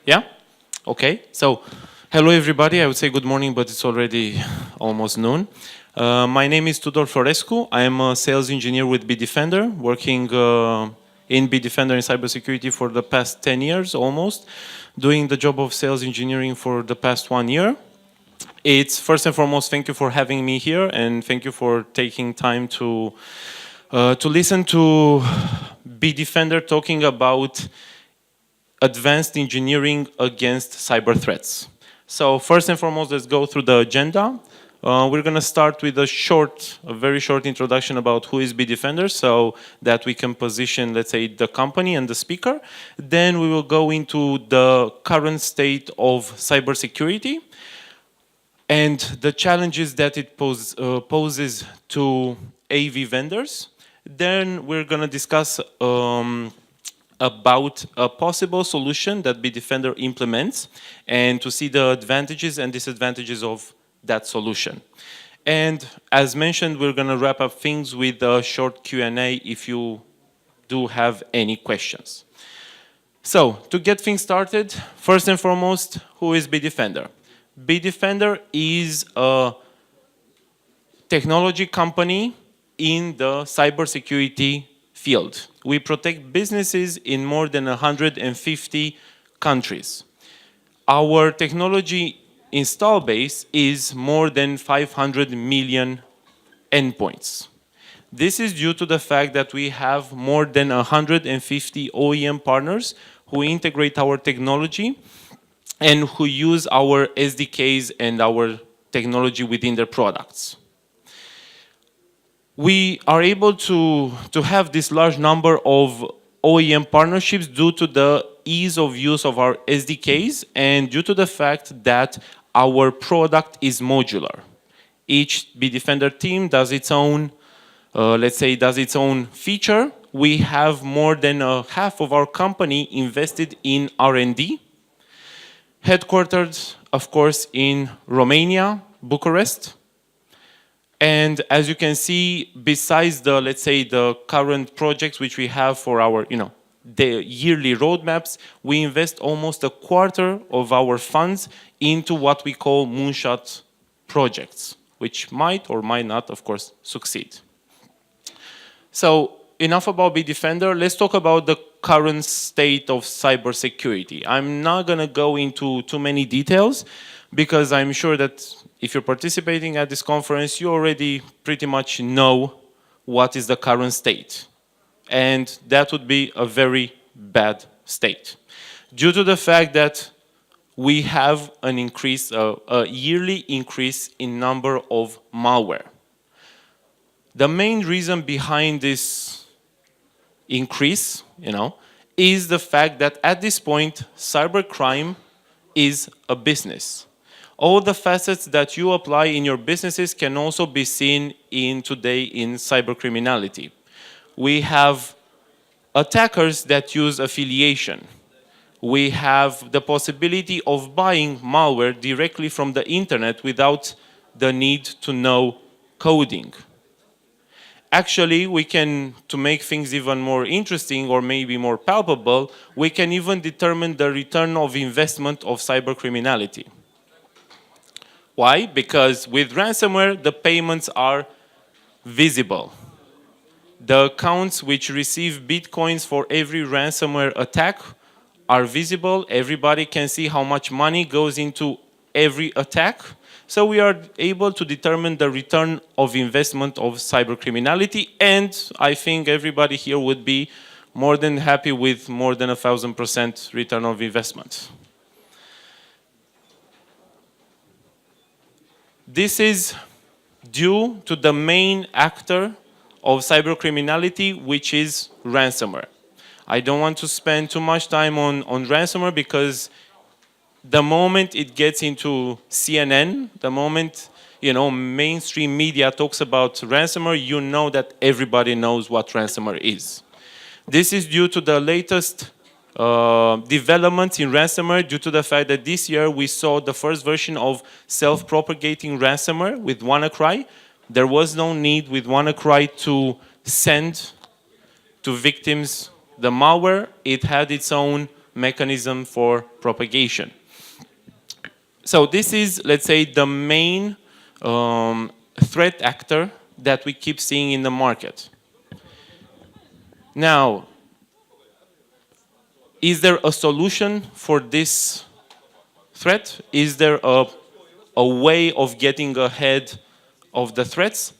Yeah? Okay. So, hello everybody. I would say good morning, but it's already almost noon. My name is Tudor Florescu. I am a sales engineer with Bitdefender, working in Bitdefender in cybersecurity for the past 10 years almost, doing the job of sales engineering for the past 1 year. It's first and foremost, thank you for having me here, and thank you for taking time to listen to Bitdefender talking about advanced engineering against cyber threats. So first and foremost, let's go through the agenda. We're going to start with a very short introduction about who is Bitdefender, so that we can position, let's say, the company and the speaker. Then we will go into the current state of cybersecurity and the challenges that it poses to AV vendors. Then we're going to discuss about a possible solution that Bitdefender implements and to see the advantages and disadvantages of that solution. And as mentioned, we're going to wrap up things with a short Q&A if you do have any questions. So, to get things started, first and foremost, who is Bitdefender? Bitdefender is a technology company in the cybersecurity field. We protect businesses in more than 150 countries. Our technology install base is more than 500 million endpoints. This is due to the fact that we have more than 150 OEM partners who integrate our technology and who use our SDKs and our technology within their products. We are able to have this large number of OEM partnerships due to the ease of use of our SDKs and due to the fact that our product is modular. Each Bitdefender team does its own, let's say, does its own feature. We have more than half of our company invested in R&D, headquartered, of course, in Romania, Bucharest. And as you can see, besides the, let's say, the current projects which we have for our, the yearly roadmaps, we invest almost a quarter of our funds into what we call moonshot projects, which might or might not, of course, succeed. So enough about Bitdefender. Let's talk about the current state of cybersecurity. I'm not going to go into too many details because I'm sure that if you're participating at this conference, you already pretty much know what is the current state. And that would be a very bad state. Due to the fact that we have an increase, a yearly increase in number of malware. The main reason behind this increase, is the fact that at this point, cybercrime is a business. All the facets that you apply in your businesses can also be seen today in cybercriminality. We have attackers that use affiliation. We have the possibility of buying malware directly from the internet without the need to know coding. Actually, we can, to make things even more interesting or maybe more palpable, we can even determine the return of investment of cybercriminality. Why? Because with ransomware, the payments are visible. The accounts which receive bitcoins for every ransomware attack are visible. Everybody can see how much money goes into every attack. So we are able to determine the return of investment of cybercriminality, and I think everybody here would be more than happy with more than 1,000% return of investment. This is due to the main actor of cybercriminality, which is ransomware. I don't want to spend too much time on ransomware because the moment it gets into CNN, the moment mainstream media talks about ransomware, you know that everybody knows what ransomware is. This is due to the latest developments in ransomware, due to the fact that this year we saw the first version of self-propagating ransomware with WannaCry. There was no need with WannaCry to send to victims the malware. It had its own mechanism for propagation. So this is, let's say, the main threat actor that we keep seeing in the market. Now, is there a solution for this threat? Is there a way of getting ahead of the threats?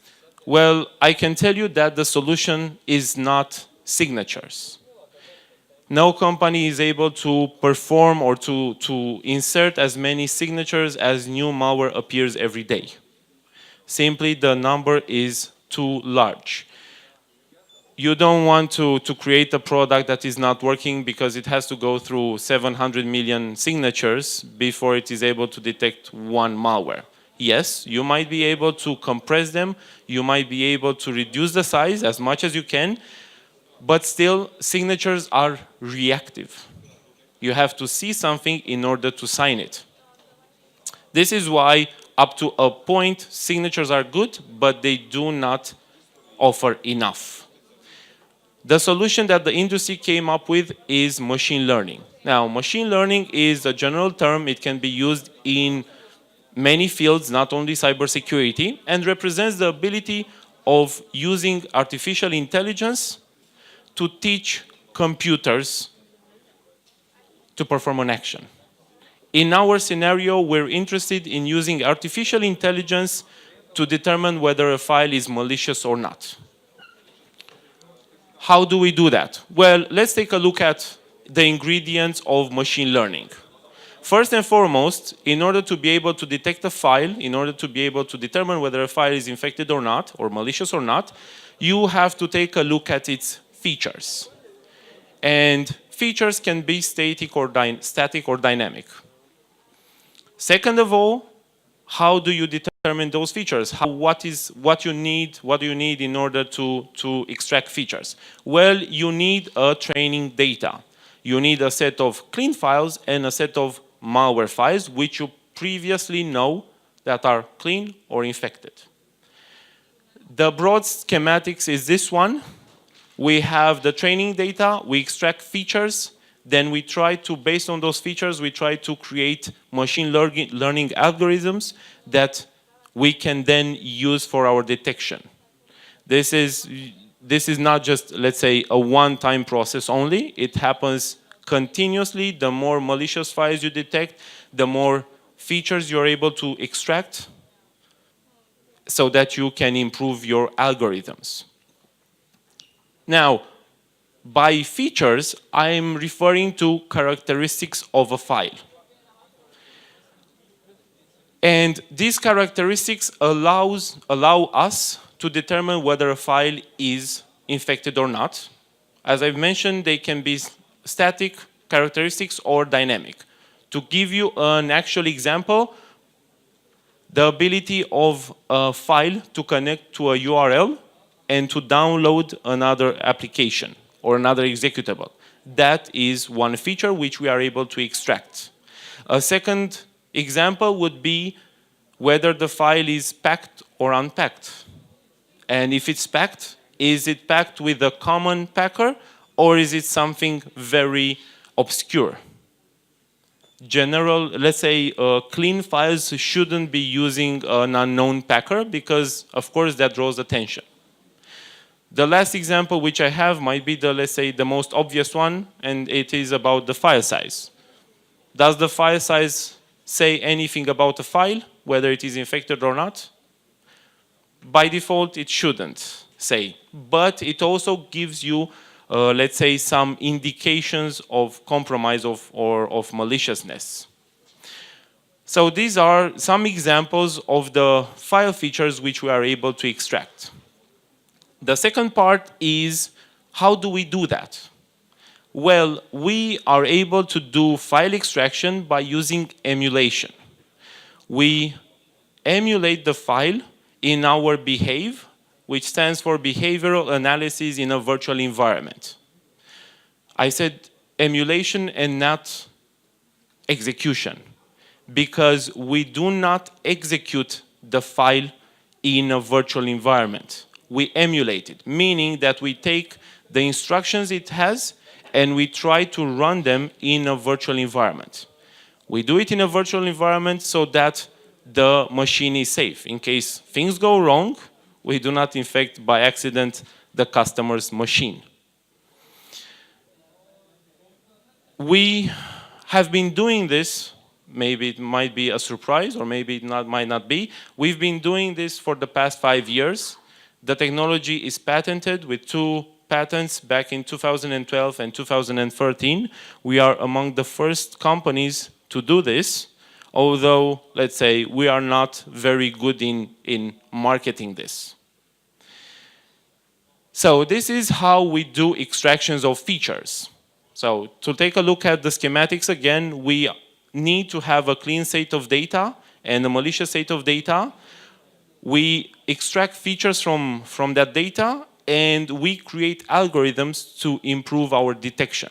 Well, I can tell you that the solution is not signatures. No company is able to perform or to insert as many signatures as new malware appears every day. Simply, the number is too large. You don't want to create a product that is not working because it has to go through 700 million signatures before it is able to detect one malware. Yes, you might be able to compress them, you might be able to reduce the size as much as you can, but still, signatures are reactive. You have to see something in order to sign it. This is why, up to a point, signatures are good, but they do not offer enough. The solution that the industry came up with is machine learning. Now, machine learning is a general term. It can be used in many fields, not only cybersecurity, and represents the ability of using artificial intelligence to teach computers to perform an action. In our scenario, we're interested in using artificial intelligence to determine whether a file is malicious or not. How do we do that? Well, let's take a look at the ingredients of machine learning. First and foremost, in order to be able to detect a file, in order to be able to determine whether a file is infected or not, or malicious or not, you have to take a look at its features. And features can be static or dynamic. Second of all, how do you determine those features? What do you need in order to extract features? Well, you need a training data. You need a set of clean files and a set of malware files, which you previously know that are clean or infected. The broad schematics is this one. We have the training data, we extract features, then we try to, based on those features, we try to create machine learning algorithms that we can then use for our detection. This is not just, let's say, a one-time process only. It happens continuously. The more malicious files you detect, the more features you're able to extract so that you can improve your algorithms. Now, by features, I'm referring to characteristics of a file. And these characteristics allow us to determine whether a file is infected or not. As I've mentioned, they can be static characteristics or dynamic. To give you an actual example, the ability of a file to connect to a URL and to download another application or another executable. That is one feature which we are able to extract. A second example would be whether the file is packed or unpacked. And if it's packed, is it packed with a common packer or is it something very obscure? General, let's say, clean files shouldn't be using an unknown packer because, of course, that draws attention. The last example which I have might be let's say, the most obvious one, and it is about the file size. Does the file size say anything about a file, whether it is infected or not? By default, it shouldn't say, but it also gives you, let's say, some indications of compromise or of maliciousness. So these are some examples of the file features which we are able to extract. The second part is, how do we do that? Well, we are able to do file extraction by using emulation. We emulate the file in our Behave, which stands for Behavioral Analysis in a Virtual Environment. I said emulation and not execution, because we do not execute the file in a virtual environment. We emulate it, meaning that we take the instructions it has and we try to run them in a virtual environment. We do it in a virtual environment so that the machine is safe. In case things go wrong, we do not infect by accident the customer's machine. We have been doing this, maybe it might be a surprise or maybe it might not be. We've been doing this for the past 5 years. The technology is patented with 2 patents back in 2012 and 2013. We are among the first companies to do this, although, let's say, we are not very good in marketing this. So this is how we do extractions of features. So to take a look at the schematics again, we need to have a clean set of data and a malicious set of data. We extract features from that data, and we create algorithms to improve our detection.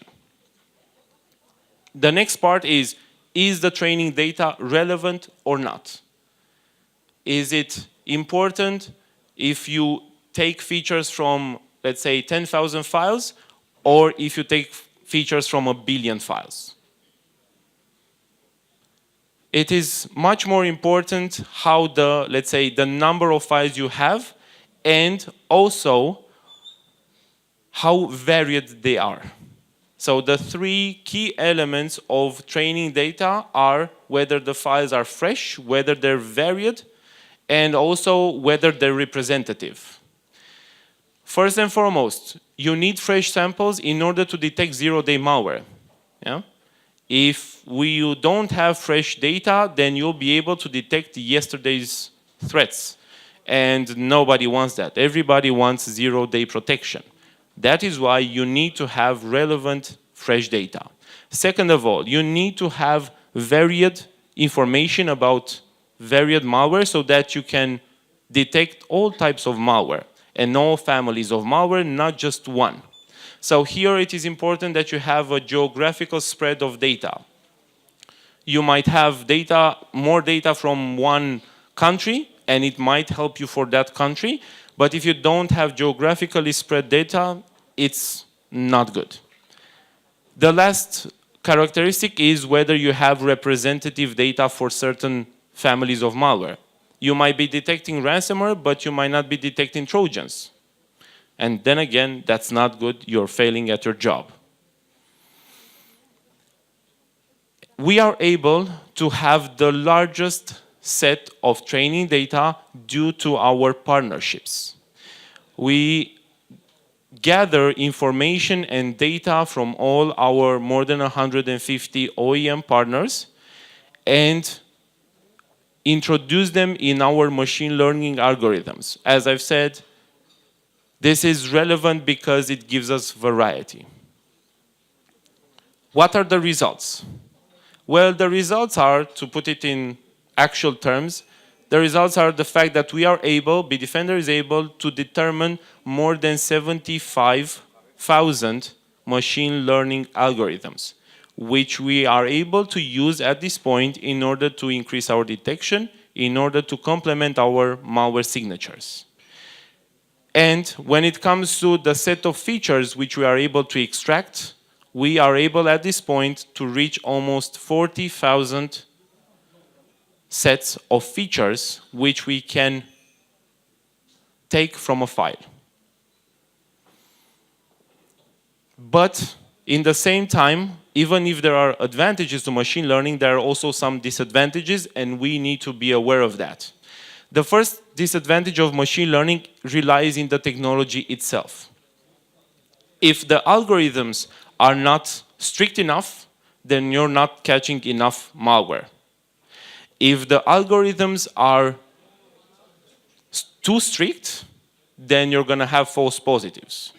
The next part is the training data relevant or not? Is it important if you take features from, let's say, 10,000 files, or if you take features from 1 billion files? It is much more important how let's say, the number of files you have, and also how varied they are. So the 3 key elements of training data are whether the files are fresh, whether they're varied, and also whether they're representative. First and foremost, you need fresh samples in order to detect zero-day malware. Yeah? If you don't have fresh data, then you'll be able to detect yesterday's threats. And nobody wants that. Everybody wants zero-day protection. That is why you need to have relevant, fresh data. Second of all, you need to have varied information about varied malware so that you can detect all types of malware and all families of malware, not just one. So here it is important that you have a geographical spread of data. You might have more data from one country, and it might help you for that country. But if you don't have geographically spread data, it's not good. The last characteristic is whether you have representative data for certain families of malware. You might be detecting ransomware, but you might not be detecting Trojans. And then again, that's not good. You're failing at your job. We are able to have the largest set of training data due to our partnerships. We gather information and data from all our more than 150 OEM partners and introduce them in our machine learning algorithms. As I've said, this is relevant because it gives us variety. What are the results? Well, the results are, to put it in actual terms, the results are the fact that we are able, Bitdefender is able to determine more than 75,000 machine learning algorithms, which we are able to use at this point in order to increase our detection, in order to complement our malware signatures. And when it comes to the set of features which we are able to extract, we are able at this point to reach almost 40,000 sets of features which we can take from a file. But in the same time, even if there are advantages to machine learning, there are also some disadvantages, and we need to be aware of that. The first disadvantage of machine learning relies in the technology itself. If the algorithms are not strict enough, then you're not catching enough malware. If the algorithms are too strict, then you're going to have false positives.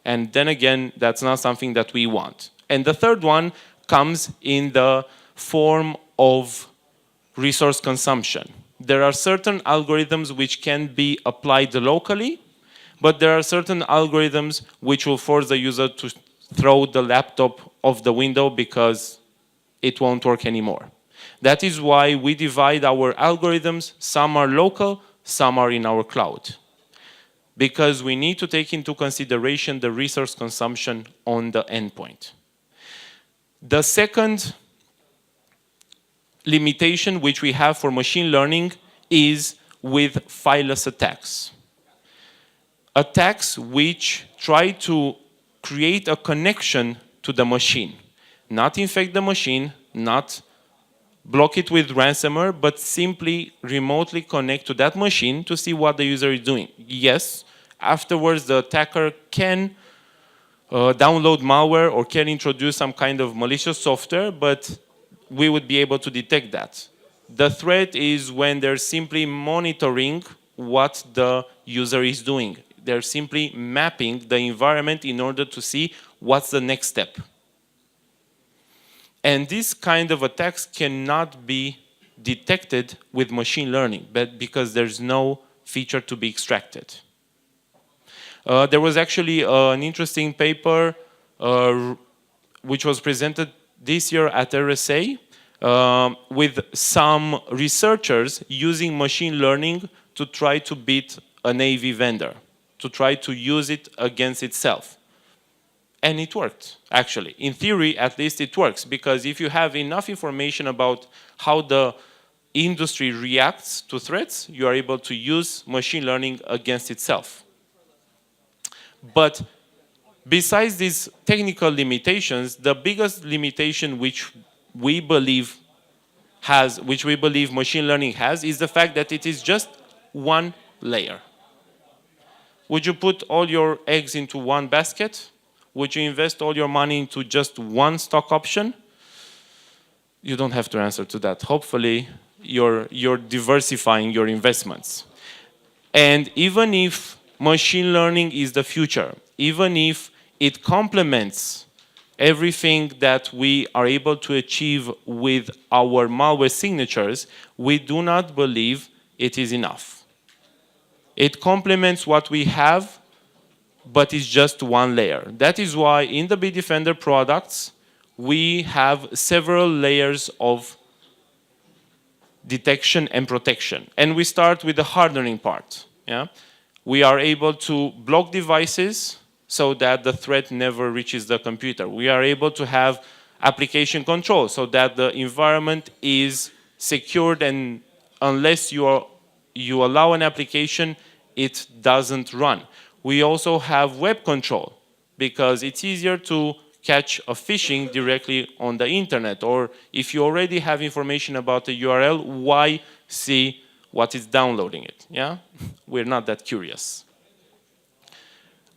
And then again, that's not something that we want. And the third one comes in the form of resource consumption. There are certain algorithms which can be applied locally, but there are certain algorithms which will force the user to throw the laptop off the window because it won't work anymore. That is why we divide our algorithms. Some are local, some are in our cloud. because we need to take into consideration the resource consumption on the endpoint. The second limitation which we have for machine learning is with fileless attacks. Attacks which try to create a connection to the machine, not infect the machine, not block it with ransomware, but simply remotely connect to that machine to see what the user is doing. Yes, afterwards the attacker can download malware or can introduce some kind of malicious software, but we would be able to detect that. The threat is when they're simply monitoring what the user is doing. They're simply mapping the environment in order to see what's the next step. And this kind of attacks cannot be detected with machine learning, but because there's no feature to be extracted. There was actually an interesting paper which was presented this year at RSA with some researchers using machine learning to try to beat an AV vendor, to try to use it against itself. And it worked, actually. In theory, at least it works, because if you have enough information about how the industry reacts to threats, you are able to use machine learning against itself. But besides these technical limitations, the biggest limitation which we believe machine learning has is the fact that it is just one layer. Would you put all your eggs into one basket? Would you invest all your money into just one stock option? You don't have to answer to that. Hopefully, you're diversifying your investments. And even if machine learning is the future, even if it complements everything that we are able to achieve with our malware signatures, we do not believe it is enough. It complements what we have, but it's just one layer. That is why in the Bitdefender products, we have several layers of detection and protection. And we start with the hardening part. Yeah? We are able to block devices so that the threat never reaches the computer. We are able to have application control so that the environment is secured, and unless you allow an application, it doesn't run. We also have web control because it's easier to catch a phishing directly on the internet, or if you already have information about the URL, why see what is downloading it? Yeah? We're not that curious.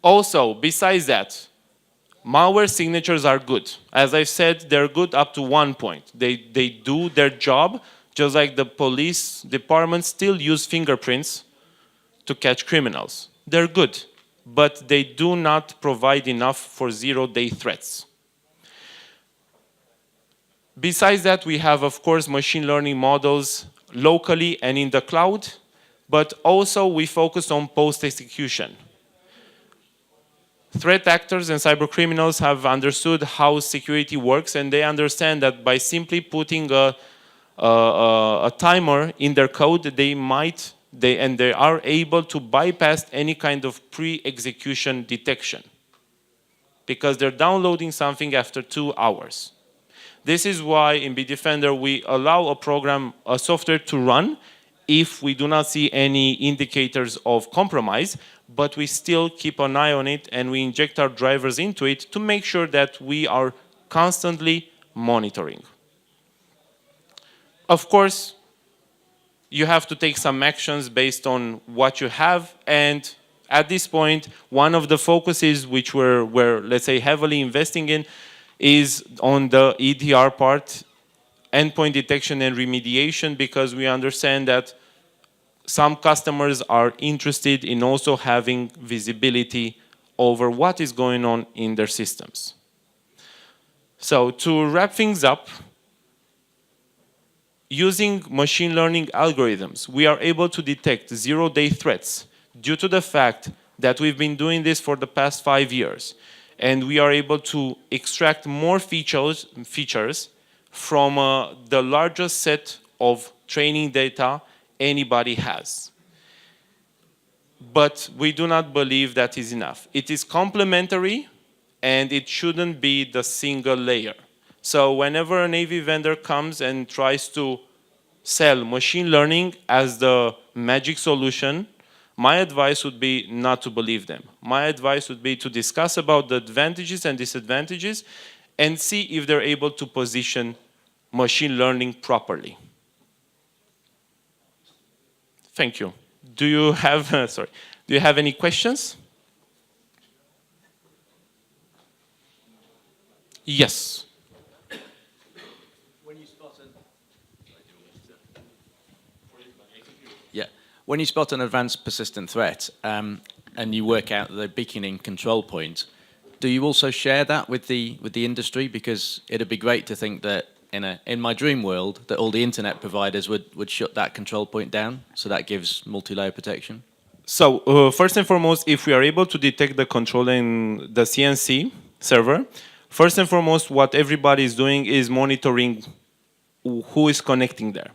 Also, besides that, malware signatures are good. As I said, they're good up to one point. They do their job, just like the police department still use fingerprints to catch criminals. They're good, but they do not provide enough for zero-day threats. Besides that, we have, of course, machine learning models locally and in the cloud, but also we focus on post-execution. Threat actors and cybercriminals have understood how security works, and they understand that by simply putting a timer in their code, they are able to bypass any kind of pre-execution detection because they're downloading something after 2 hours. This is why in Bitdefender we allow a software to run if we do not see any indicators of compromise, but we still keep an eye on it and we inject our drivers into it to make sure that we are constantly monitoring. Of course, you have to take some actions based on what you have, and at this point, one of the focuses which we're let's say, heavily investing in is on the EDR part, endpoint detection and remediation, because we understand that some customers are interested in also having visibility over what is going on in their systems. So to wrap things up, using machine learning algorithms, we are able to detect zero-day threats due to the fact that we've been doing this for the past 5 years. And we are able to extract more features from the largest set of training data anybody has. but we do not believe that is enough. It is complementary, and it shouldn't be the single layer. So whenever an AV vendor comes and tries to sell machine learning as the magic solution, my advice would be not to believe them. My advice would be to discuss about the advantages and disadvantages and see if they're able to position machine learning properly. Thank you. Do you have, sorry, do you have any questions? Yes. Yeah. When you spot an advanced persistent threat and you work out the beaconing control point, do you also share that with the industry? Because it'd be great to think that in my dream world that all the internet providers would shut that control point down, so that gives multi-layer protection. So first and foremost, if we are able to detect the control in the CNC server, first and foremost, what everybody is doing is monitoring who is connecting there.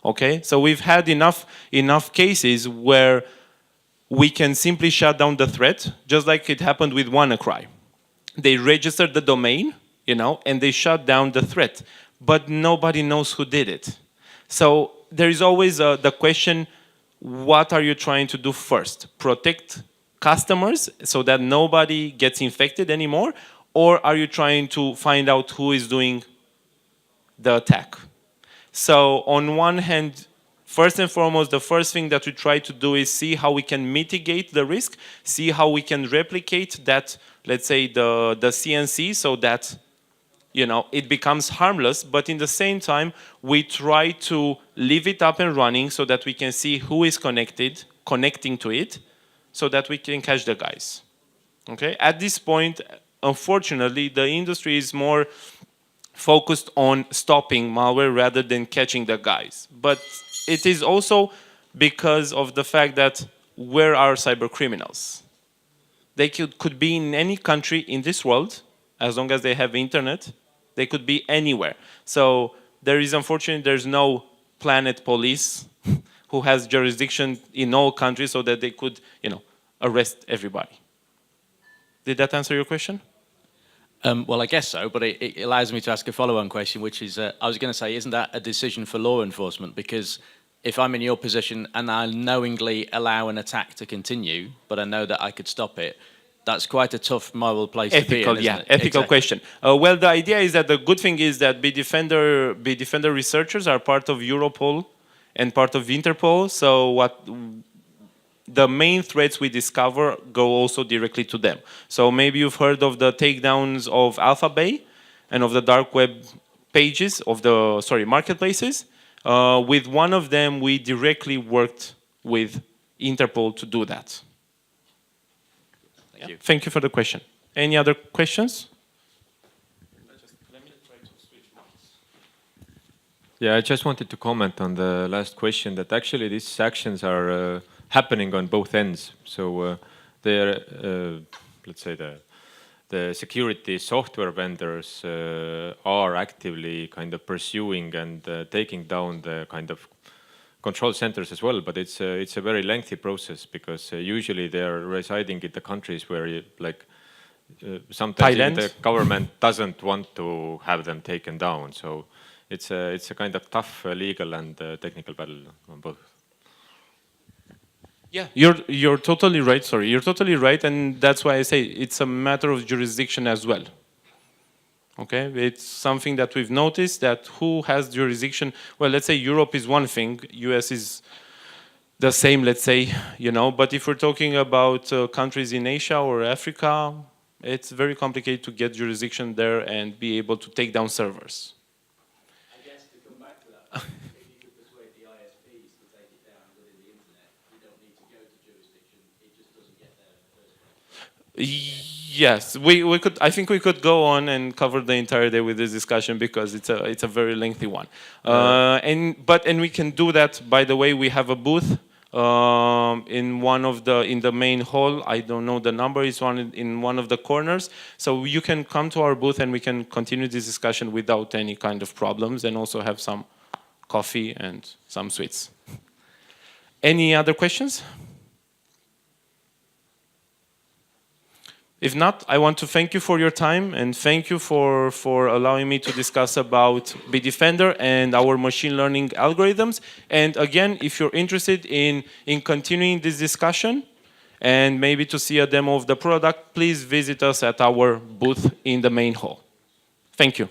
Okay, so we've had enough cases where we can simply shut down the threat, just like it happened with WannaCry. They registered the domain, and they shut down the threat, but nobody knows who did it. So there is always the question, what are you trying to do first? Protect customers so that nobody gets infected anymore, or are you trying to find out who is doing the attack? So on one hand, first and foremost, the first thing that we try to do is see how we can mitigate the risk, see how we can replicate that, let's say, the CNC, so that it becomes harmless, but in the same time, we try to leave it up and running so that we can see who is connecting to it, so that we can catch the guys. Okay? At this point, unfortunately, the industry is more focused on stopping malware rather than catching the guys. But it is also because of the fact that where are cyber criminals? They could be in any country in this world, as long as they have internet. They could be anywhere. So unfortunately, there's no planet police who has jurisdiction in all countries so that they could, arrest everybody. Did that answer your question? Well, I guess so, but it allows me to ask a follow-on question, which is, I was going to say, isn't that a decision for law enforcement? Because if I'm in your position and I knowingly allow an attack to continue, but I know that I could stop it, that's quite a tough moral place to be in, isn't it? Ethical question. Well, the idea is that the good thing is that Bitdefender researchers are part of Europol and part of Interpol, so the main threats we discover go also directly to them. So maybe you've heard of the takedowns of AlphaBay and of the dark web pages of the marketplaces. With one of them, we directly worked with Interpol to do that. Thank you. Thank you for the question. Any other questions? Let me try to switch mics. Yeah, I just wanted to comment on the last question that actually these actions are happening on both ends. So they're, let's say, the security software vendors are actively kind of pursuing and taking down the kind of control centers as well. But it's a very lengthy process because usually they're residing in the countries where, sometimes the government doesn't want to have them taken down. So it's a kind of tough legal and technical battle on both. Yeah, you're totally right. Sorry, you're totally right, and that's why I say it's a matter of jurisdiction as well. Okay, it's something that we've noticed, that who has jurisdiction. Well, let's say Europe is one thing, US is the same, let's say, But if we're talking about countries in Asia or Africa, it's very complicated to get jurisdiction there and be able to take down servers. I guess to come back to that. Yes, we could. I think we could go on and cover the entire day with this discussion because it's a very lengthy one. And we can do that. By the way, we have a booth in the main hall. I don't know the number. It's in one of the corners. So you can come to our booth and we can continue this discussion without any kind of problems, and also have some coffee and some sweets. Any other questions? If not, I want to thank you for your time and thank you for allowing me to discuss about Bitdefender and our machine learning algorithms. And again, if you're interested in continuing this discussion and maybe to see a demo of the product, please visit us at our booth in the main hall. Thank you.